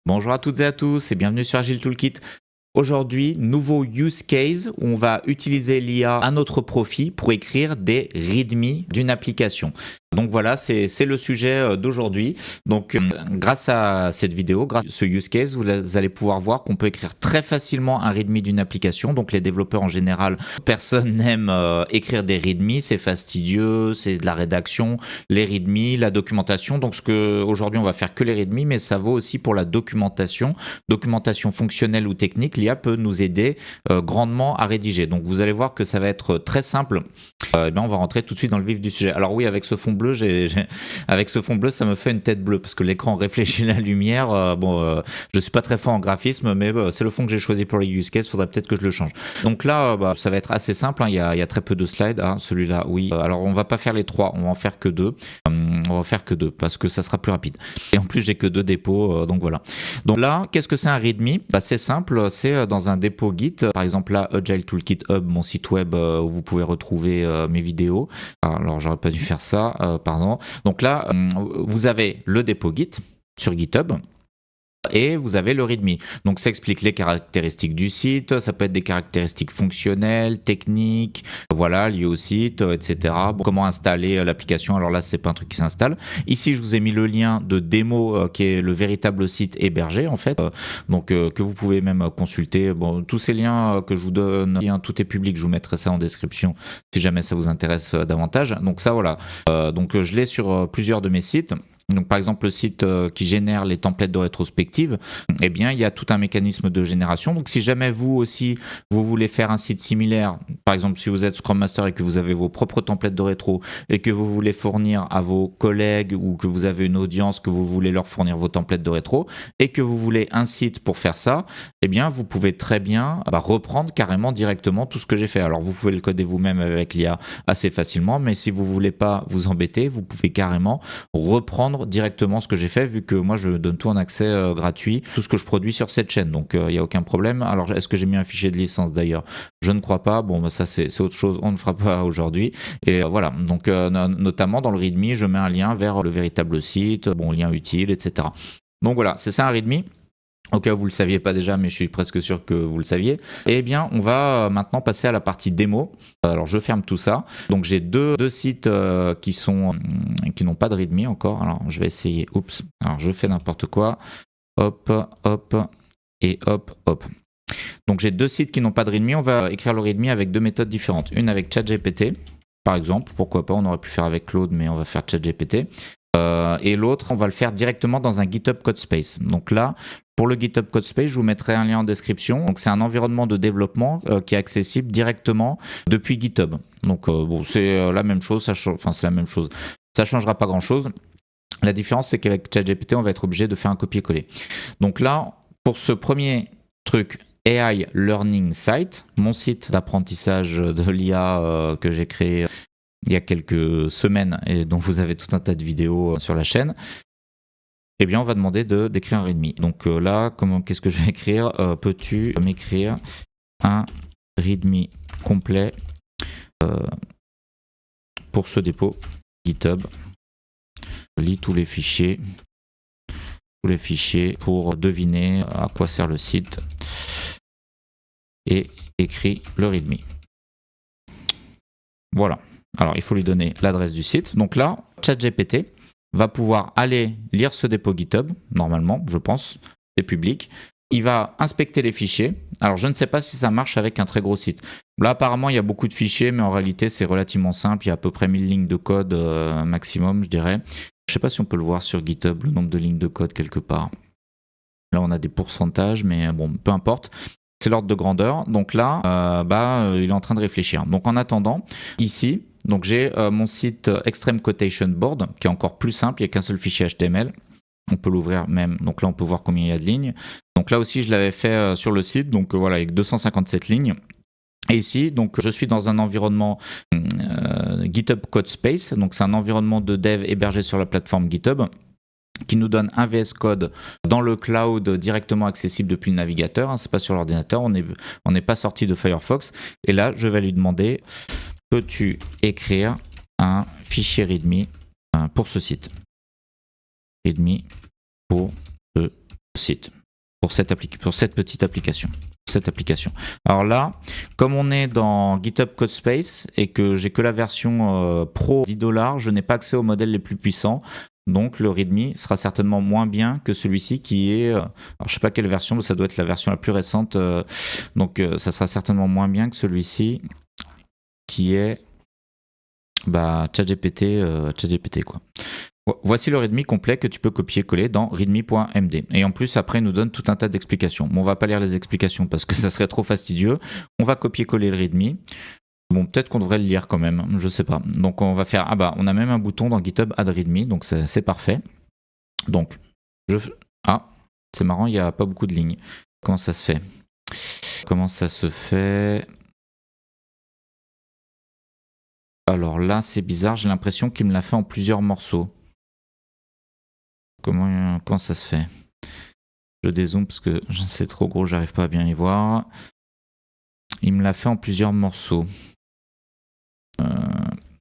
Bonjour à toutes et à tous et bienvenue sur Agile Toolkit. Aujourd'hui, nouveau use case où on va utiliser l'IA à notre profit pour écrire des readme d'une application. Donc voilà, c'est le sujet d'aujourd'hui. Donc grâce à cette vidéo, grâce à ce use case, vous allez pouvoir voir qu'on peut écrire très facilement un readme d'une application. Donc les développeurs en général, personne n'aime écrire des readme, c'est fastidieux, c'est de la rédaction, les readme, la documentation. Donc aujourd'hui on va faire que les readme, mais ça vaut aussi pour la documentation fonctionnelle ou technique. L'IA peut nous aider grandement à rédiger. Donc vous allez voir que ça va être très simple. On va rentrer tout de suite dans le vif du sujet. Alors oui, avec ce fond bleu, avec ce fond bleu, ça me fait une tête bleue parce que l'écran réfléchit la lumière. Je suis pas très fort en graphisme, mais c'est le fond que j'ai choisi pour les use cases. Faudrait peut-être que je le change. Donc là, ça va être assez simple. Il y a très peu de slides. Celui-là, oui. Alors on va pas faire les trois, on va en faire que deux. On va faire que deux parce que ça sera plus rapide. Et en plus, j'ai que deux dépôts, donc voilà. Donc là, qu'est-ce que c'est un README? C'est simple, c'est dans un dépôt Git. Par exemple là, Agile Toolkit Hub, mon site web où vous pouvez retrouver mes vidéos. Alors j'aurais pas dû faire ça, pardon. Donc là, vous avez le dépôt Git sur GitHub. Et vous avez le README. Donc ça explique les caractéristiques du site, ça peut être des caractéristiques fonctionnelles, techniques, voilà, liées au site, etc. Comment installer l'application, alors là c'est pas un truc qui s'installe. Ici je vous ai mis le lien de démo qui est le véritable site hébergé en fait, que vous pouvez même consulter. Bon, tous ces liens que je vous donne, tout est public, je vous mettrai ça en description si jamais ça vous intéresse davantage. Donc ça voilà, je l'ai sur plusieurs de mes sites. Donc par exemple le site qui génère les templates de rétrospective, eh bien il y a tout un mécanisme de génération. Donc si jamais vous aussi vous voulez faire un site similaire, par exemple si vous êtes Scrum Master et que vous avez vos propres templates de rétro et que vous voulez fournir à vos collègues ou que vous avez une audience que vous voulez leur fournir vos templates de rétro et que vous voulez un site pour faire ça, eh bien vous pouvez très bien reprendre carrément directement tout ce que j'ai fait. Alors vous pouvez le coder vous-même avec l'IA assez facilement, mais si vous voulez pas vous embêter, vous pouvez carrément reprendre directement ce que j'ai fait, vu que moi je donne tout en accès gratuit, tout ce que je produis sur cette chaîne, donc il n'y a aucun problème. Alors est-ce que j'ai mis un fichier de licence d'ailleurs? Je ne crois pas. Bon, ça c'est autre chose, on ne fera pas aujourd'hui. Et voilà, donc notamment dans le README, je mets un lien vers le véritable site, lien utile, etc. Donc voilà, c'est ça un README. Au cas où vous ne le saviez pas déjà, mais je suis presque sûr que vous le saviez. Eh bien, on va maintenant passer à la partie démo. Alors, je ferme tout ça. Donc, j'ai deux sites qui n'ont pas de README encore. Alors, je vais essayer. Oups. Alors, je fais n'importe quoi. Hop, hop, et hop, hop. Donc, j'ai deux sites qui n'ont pas de README. On va écrire le README avec deux méthodes différentes. Une avec ChatGPT, par exemple. Pourquoi pas? On aurait pu faire avec Claude, mais on va faire ChatGPT. Et l'autre, on va le faire directement dans un GitHub Codespace. Donc là, pour le GitHub Codespace, je vous mettrai un lien en description. Donc c'est un environnement de développement qui est accessible directement depuis GitHub. Donc c'est la même chose, c'est la même chose. Ça changera pas grand-chose. La différence, c'est qu'avec ChatGPT, on va être obligé de faire un copier-coller. Donc là, pour ce premier truc, AI Learning Site, mon site d'apprentissage de l'IA que j'ai créé il y a quelques semaines et dont vous avez tout un tas de vidéos sur la chaîne, eh bien on va demander d'écrire un README. Donc là, qu'est-ce que je vais écrire? Peux-tu m'écrire un README complet pour ce dépôt GitHub? Lis tous les fichiers pour deviner à quoi sert le site et écris le README. Voilà. Alors, il faut lui donner l'adresse du site. Donc là, ChatGPT va pouvoir aller lire ce dépôt GitHub, normalement, je pense, c'est public. Il va inspecter les fichiers. Alors, je ne sais pas si ça marche avec un très gros site. Là, apparemment, il y a beaucoup de fichiers, mais en réalité, c'est relativement simple. Il y a à peu près 1000 lignes de code maximum, je dirais. Je ne sais pas si on peut le voir sur GitHub, le nombre de lignes de code quelque part. Là, on a des pourcentages, mais bon, peu importe. C'est l'ordre de grandeur. Donc là, il est en train de réfléchir. Donc en attendant, ici, donc j'ai mon site Extreme Quotation Board, qui est encore plus simple, il n'y a qu'un seul fichier HTML. On peut l'ouvrir même. Donc là, on peut voir combien il y a de lignes. Donc là aussi, je l'avais fait sur le site. Donc voilà, avec 257 lignes. Et ici, donc, je suis dans un environnement GitHub Codespace. Donc c'est un environnement de dev hébergé sur la plateforme GitHub, qui nous donne un VS Code dans le cloud directement accessible depuis le navigateur. C'est pas sur l'ordinateur, on n'est pas sorti de Firefox. Et là, je vais lui demander, peux-tu écrire un fichier README pour ce site? README pour ce site pour cette petite application. Alors là, comme on est dans GitHub Codespace et que j'ai que la version pro 10 $, je n'ai pas accès aux modèles les plus puissants. Donc le README sera certainement moins bien que celui-ci qui est... alors je sais pas quelle version, mais ça doit être la version la plus récente. Donc ça sera certainement moins bien que celui-ci qui est ChatGPT quoi. Voici le README complet que tu peux copier-coller dans readme.md. Et en plus, après, il nous donne tout un tas d'explications. Bon, on va pas lire les explications parce que ça serait trop fastidieux. On va copier-coller le README. Bon, peut-être qu'on devrait le lire quand même, je sais pas. Donc on va faire... on a même un bouton dans GitHub Add README, donc c'est parfait. Donc, c'est marrant, il n'y a pas beaucoup de lignes. Comment ça se fait? Alors là, c'est bizarre, j'ai l'impression qu'il me l'a fait en plusieurs morceaux. Comment ça se fait? Je dézoome parce que c'est trop gros, j'arrive pas à bien y voir. Il me l'a fait en plusieurs morceaux.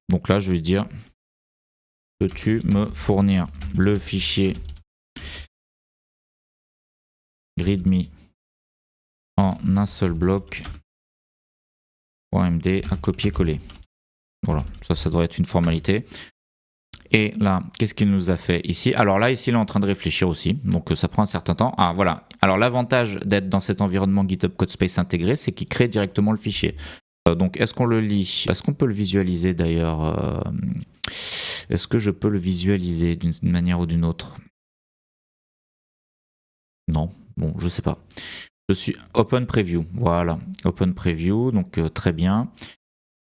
Donc là, je vais dire, peux-tu me fournir le fichier README en un seul bloc .md à copier-coller. Voilà, ça devrait être une formalité. Et là, qu'est-ce qu'il nous a fait ici? Alors là, ici, il est en train de réfléchir aussi, donc ça prend un certain temps. Ah, voilà. Alors l'avantage d'être dans cet environnement GitHub Codespace intégré, c'est qu'il crée directement le fichier. Donc, est-ce qu'on le lit? Est-ce qu'on peut le visualiser d'ailleurs? Est-ce que je peux le visualiser d'une manière ou d'une autre? Non, bon, je sais pas. Je suis Open Preview, voilà. Open Preview, donc très bien.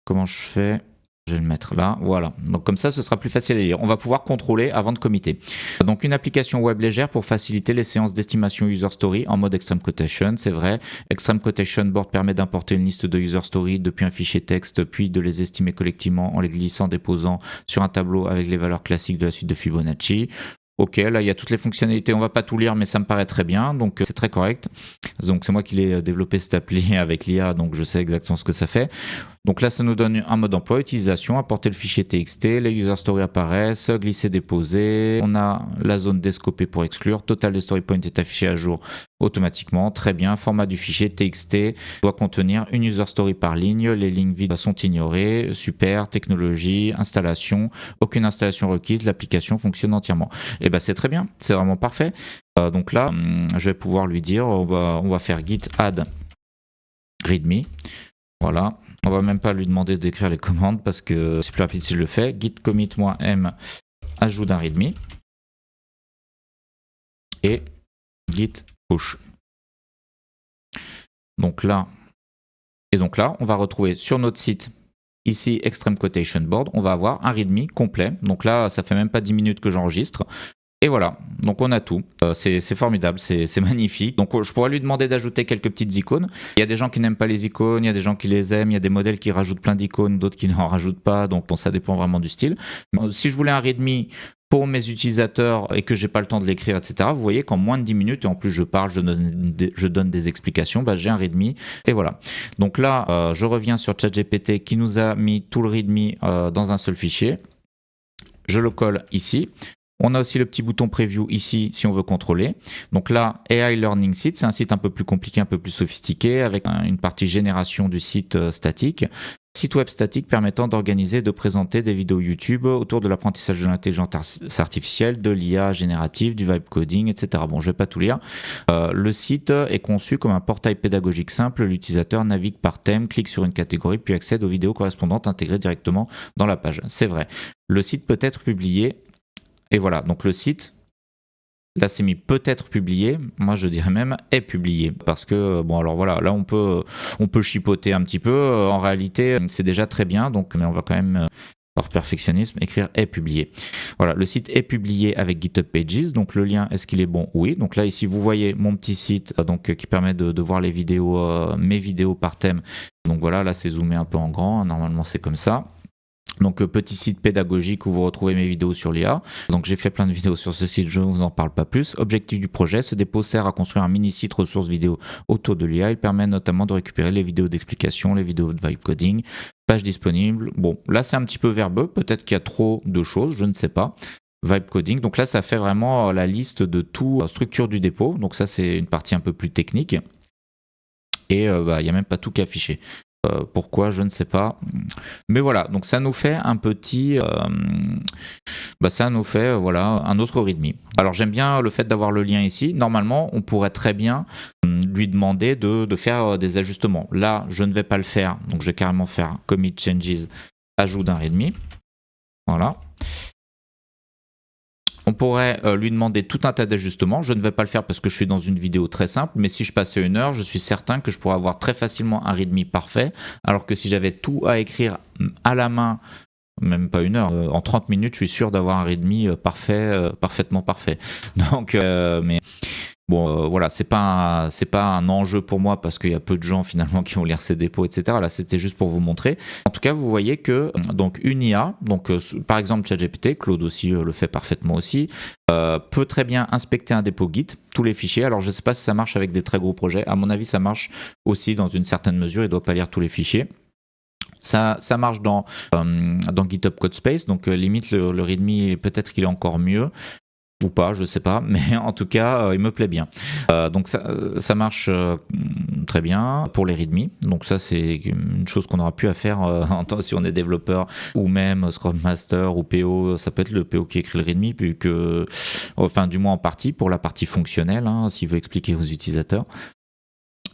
Comment je fais? Je vais le mettre là, voilà. Donc comme ça, ce sera plus facile à lire. On va pouvoir contrôler avant de committer. Donc une application web légère pour faciliter les séances d'estimation user story en mode Extreme Quotation, c'est vrai. Extreme Quotation Board permet d'importer une liste de user story depuis un fichier texte, puis de les estimer collectivement en les glissant, déposant sur un tableau avec les valeurs classiques de la suite de Fibonacci. Ok, là il y a toutes les fonctionnalités, on va pas tout lire, mais ça me paraît très bien, donc c'est très correct. Donc c'est moi qui l'ai développé cette appli avec l'IA, donc je sais exactement ce que ça fait. Donc là ça nous donne un mode d'emploi, utilisation, importer le fichier TXT, les user stories apparaissent, glisser, déposer, on a la zone descopée pour exclure, total des story points est affiché à jour automatiquement, très bien, format du fichier TXT doit contenir une user story par ligne, les lignes vides sont ignorées, super, technologie, installation, aucune installation requise, l'application fonctionne entièrement. Et c'est très bien, c'est vraiment parfait. Donc là, je vais pouvoir lui dire, on va faire git add readme. Voilà, on va même pas lui demander d'écrire les commandes parce que c'est plus rapide si je le fais. Git commit-m ajout d'un readme et git push. Donc là, on va retrouver sur notre site ici Extreme Quotation Board, on va avoir un readme complet. Donc là, ça fait même pas 10 minutes que j'enregistre. Et voilà, donc on a tout, c'est formidable, c'est magnifique. Donc je pourrais lui demander d'ajouter quelques petites icônes. Il y a des gens qui n'aiment pas les icônes, il y a des gens qui les aiment, il y a des modèles qui rajoutent plein d'icônes, d'autres qui n'en rajoutent pas, donc ça dépend vraiment du style. Si je voulais un readme pour mes utilisateurs et que j'ai pas le temps de l'écrire, etc., vous voyez qu'en moins de 10 minutes, et en plus je parle, je donne des explications, j'ai un readme, et voilà. Donc là, je reviens sur ChatGPT qui nous a mis tout le readme dans un seul fichier. Je le colle ici. On a aussi le petit bouton preview ici si on veut contrôler. Donc là, AI Learning Site, c'est un site un peu plus compliqué, un peu plus sophistiqué avec une partie génération du site statique. Site web statique permettant d'organiser et de présenter des vidéos YouTube autour de l'apprentissage de l'intelligence artificielle, de l'IA générative, du vibe coding, etc. Bon, je vais pas tout lire. Le site est conçu comme un portail pédagogique simple. L'utilisateur navigue par thème, clique sur une catégorie, puis accède aux vidéos correspondantes intégrées directement dans la page. C'est vrai. Le site peut être publié. Et voilà, donc le site, là c'est mis peut-être publié, moi je dirais même est publié, parce que bon alors voilà, là on peut chipoter un petit peu, en réalité c'est déjà très bien, donc mais on va quand même par perfectionnisme écrire est publié. Voilà, le site est publié avec GitHub Pages, donc le lien est-ce qu'il est bon? Oui, donc là ici vous voyez mon petit site donc qui permet de voir les vidéos, mes vidéos par thème, donc voilà, là c'est zoomé un peu en grand, normalement c'est comme ça. Donc petit site pédagogique où vous retrouvez mes vidéos sur l'IA. Donc j'ai fait plein de vidéos sur ce site, je ne vous en parle pas plus. Objectif du projet, ce dépôt sert à construire un mini site ressources vidéo autour de l'IA. Il permet notamment de récupérer les vidéos d'explication, les vidéos de vibe coding. Page disponible. Bon, là c'est un petit peu verbeux, peut-être qu'il y a trop de choses, je ne sais pas. Vibe coding. Donc là, ça fait vraiment la liste de tout structure du dépôt. Donc ça, c'est une partie un peu plus technique. Et il n'y a même pas tout qui est affiché. Pourquoi, je ne sais pas. Mais voilà, donc ça nous fait un petit... ça nous fait voilà, un autre README. Alors j'aime bien le fait d'avoir le lien ici. Normalement, on pourrait très bien lui demander de faire des ajustements. Là, je ne vais pas le faire, donc je vais carrément faire commit changes, ajout d'un README. Voilà. On pourrait lui demander tout un tas d'ajustements. Je ne vais pas le faire parce que je suis dans une vidéo très simple, mais si je passais 1 heure, je suis certain que je pourrais avoir très facilement un README parfait, alors que si j'avais tout à écrire à la main, même pas 1 heure, en 30 minutes, je suis sûr d'avoir un README parfait, parfaitement parfait. Donc, mais... Bon, voilà, c'est pas un enjeu pour moi parce qu'il y a peu de gens finalement qui vont lire ces dépôts, etc. Là, c'était juste pour vous montrer. En tout cas, vous voyez que donc une IA, donc par exemple ChatGPT, Claude aussi le fait parfaitement aussi, peut très bien inspecter un dépôt Git, tous les fichiers. Alors, je ne sais pas si ça marche avec des très gros projets. À mon avis, ça marche aussi dans une certaine mesure. Il ne doit pas lire tous les fichiers. Ça marche dans GitHub Codespace, donc limite le README, peut-être qu'il est encore mieux. Ou pas, je sais pas, mais en tout cas, il me plaît bien. Donc ça marche très bien pour les README. Donc ça, c'est une chose qu'on aura pu à faire si on est développeur ou même Scrum Master ou PO. Ça peut être le PO qui écrit le README, vu que, enfin, du moins en partie, pour la partie fonctionnelle, hein, s'il veut expliquer aux utilisateurs.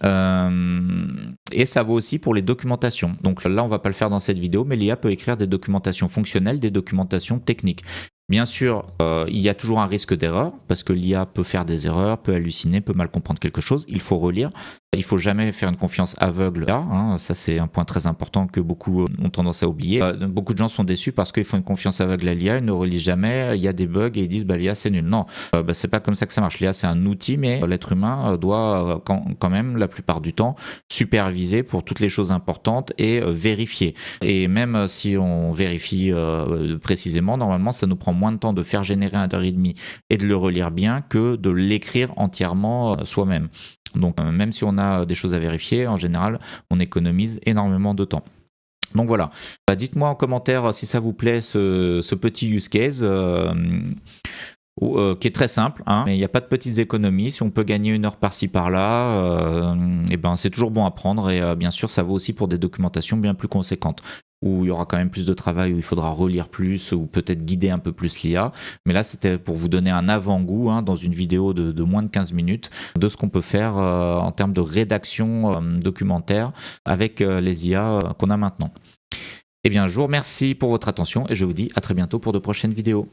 Et ça vaut aussi pour les documentations. Donc là, on va pas le faire dans cette vidéo, mais l'IA peut écrire des documentations fonctionnelles, des documentations techniques. Bien sûr, il y a toujours un risque d'erreur, parce que l'IA peut faire des erreurs, peut halluciner, peut mal comprendre quelque chose. Il faut relire. Il ne faut jamais faire une confiance aveugle là. Hein. Ça, c'est un point très important que beaucoup ont tendance à oublier. Beaucoup de gens sont déçus parce qu'ils font une confiance aveugle à l'IA, ils ne relisent jamais, il y a des bugs et ils disent l'IA c'est nul. Non, c'est pas comme ça que ça marche. L'IA c'est un outil, mais l'être humain doit quand même, la plupart du temps, superviser pour toutes les choses importantes et vérifier. Et même si on vérifie précisément, normalement, ça nous prend moins de temps de faire générer un README et de le relire bien que de l'écrire entièrement soi-même. Donc même si on a des choses à vérifier, en général, on économise énormément de temps. Donc voilà, dites-moi en commentaire si ça vous plaît ce petit use case qui est très simple, hein, mais il n'y a pas de petites économies. Si on peut gagner 1 heure par-ci par-là, et ben c'est toujours bon à prendre. Et bien sûr, ça vaut aussi pour des documentations bien plus conséquentes, où il y aura quand même plus de travail, où il faudra relire plus, ou peut-être guider un peu plus l'IA. Mais là, c'était pour vous donner un avant-goût dans une vidéo de moins de 15 minutes de ce qu'on peut faire en termes de rédaction documentaire avec les IA qu'on a maintenant. Eh bien, je vous remercie pour votre attention et je vous dis à très bientôt pour de prochaines vidéos.